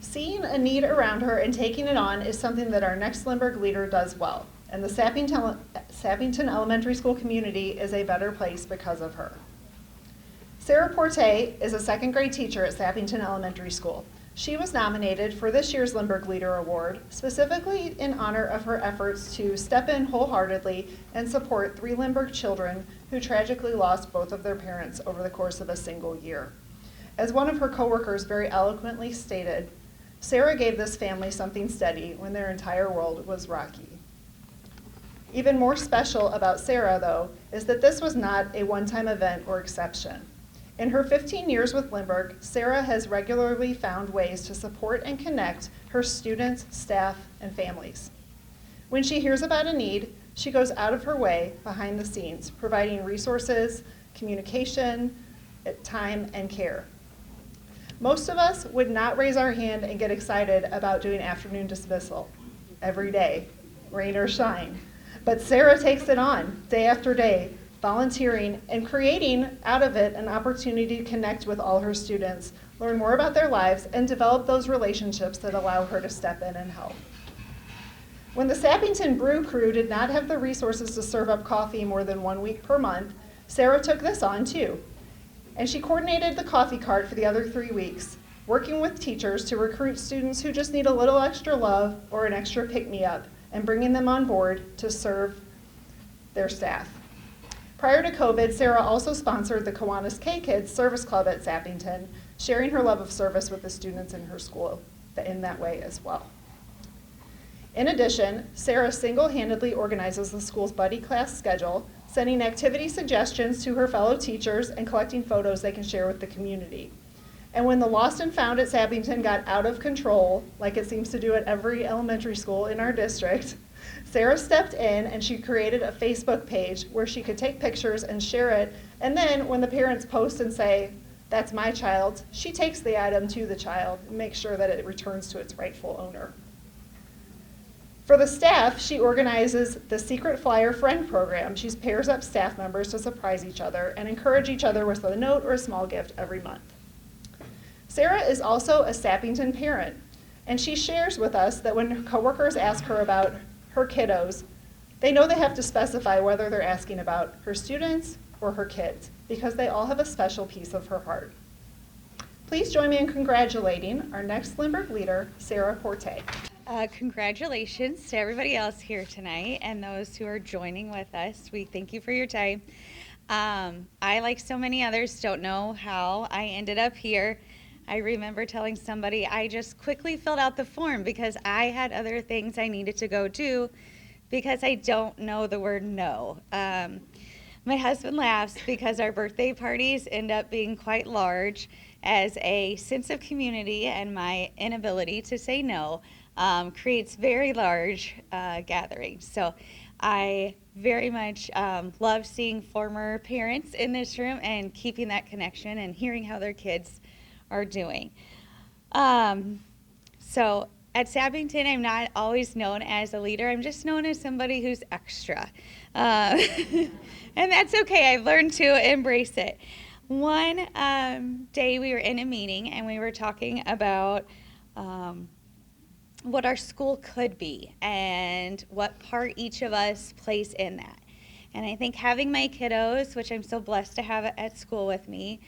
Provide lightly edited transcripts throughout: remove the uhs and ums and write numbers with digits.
Seeing a need around her and taking it on is something that our next Lindbergh leader does well, and the Sappington Elementary School community is a better place because of her. Sarah Porte is a second grade teacher at Sappington Elementary School. She was nominated for this year's Lindbergh Leader Award, specifically in honor of her efforts to step in wholeheartedly and support 3 Lindbergh children who tragically lost both of their parents over the course of a single year. As one of her coworkers very eloquently stated, Sarah gave this family something steady when their entire world was rocky. Even more special about Sarah, though, is that this was not a one-time event or exception. In her 15 years with Lindbergh, Sarah has regularly found ways to support and connect her students, staff, and families. When she hears about a need, she goes out of her way behind the scenes, providing resources, communication, time, and care. Most of us would not raise our hand and get excited about doing afternoon dismissal every day, rain or shine. But Sarah takes it on day after day, volunteering and creating out of it an opportunity to connect with all her students, learn more about their lives, and develop those relationships that allow her to step in and help. When the Sappington Brew Crew did not have the resources to serve up coffee more than 1 week per month, Sarah took this on too. And she coordinated the coffee cart for the other 3 weeks, working with teachers to recruit students who just need a little extra love or an extra pick-me-up, and bringing them on board to serve their staff. Prior to COVID, Sarah also sponsored the Kiwanis K-Kids Service Club at Sappington, sharing her love of service with the students in her school in that way as well. In addition, Sarah single-handedly organizes the school's buddy class schedule, sending activity suggestions to her fellow teachers and collecting photos they can share with the community. And when the lost and found at Sappington got out of control, like it seems to do at every elementary school in our district, Sarah stepped in and she created a Facebook page where she could take pictures and share it, and then when the parents post and say, "That's my child," she takes the item to the child and makes sure that it returns to its rightful owner. For the staff, she organizes the Secret Flyer Friend program. She pairs up staff members to surprise each other and encourage each other with a note or a small gift every month. Sarah is also a Sappington parent, and she shares with us that when her coworkers ask her about her kiddos, they know they have to specify whether they're asking about her students or her kids, because they all have a special piece of her heart. Please join me in congratulating our next Lindbergh leader, Sarah Porte. Congratulations to everybody else here tonight and those who are joining with us. We thank you for your time. I, like so many others, don't know how I ended up here. I remember telling somebody I just quickly filled out the form because I had other things I needed to go do because I don't know the word no. My husband laughs because our birthday parties end up being quite large as a sense of community, and my inability to say no creates very large gatherings. So I very much love seeing former parents in this room and keeping that connection and hearing how their kids are doing. So at Sappington, I'm not always known as a leader. I'm just known as somebody who's extra. And that's okay. I've learned to embrace it. One day we were in a meeting and we were talking about what our school could be and what part each of us plays in that. And I think having my kiddos, which I'm so blessed to have at school with me,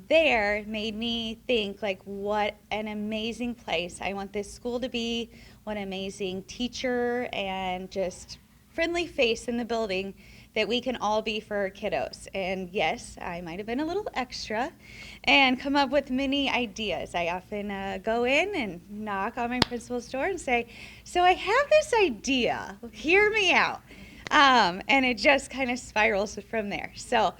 there made me think, like, what an amazing place I want this school to be, what an amazing teacher and just friendly face in the building that we can all be for our kiddos. And yes, I might have been a little extra and come up with many ideas. I often go in and knock on my principal's door and say, "So I have this idea, hear me out." And it just kind of spirals from there. So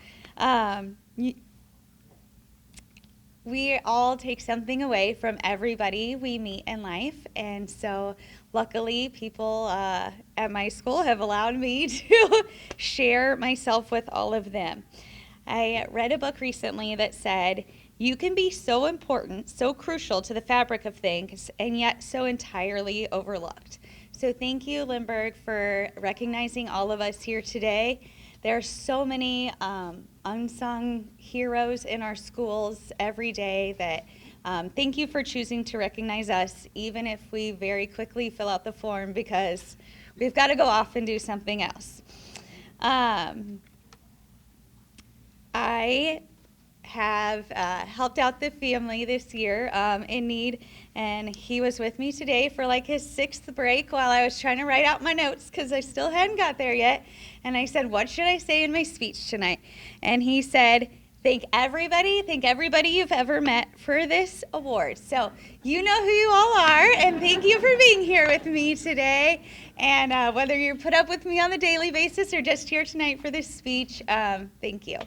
we all take something away from everybody we meet in life, and so luckily people at my school have allowed me to share myself with all of them. I read a book recently that said, "You can be so important, so crucial to the fabric of things, and yet so entirely overlooked." So thank you, Lindbergh, for recognizing all of us here today. There are so many unsung heroes in our schools every day that Thank you for choosing to recognize us, even if we very quickly fill out the form because we've got to go off and do something else. I have helped out the family this year in need, and he was with me today for like his 6th break while I was trying to write out my notes because I still hadn't got there yet. And I said, what should I say in my speech tonight? And he said, thank everybody you've ever met for this award. So you know who you all are, and thank you for being here with me today. And whether you're put up with me on a daily basis or just here tonight for this speech, thank you.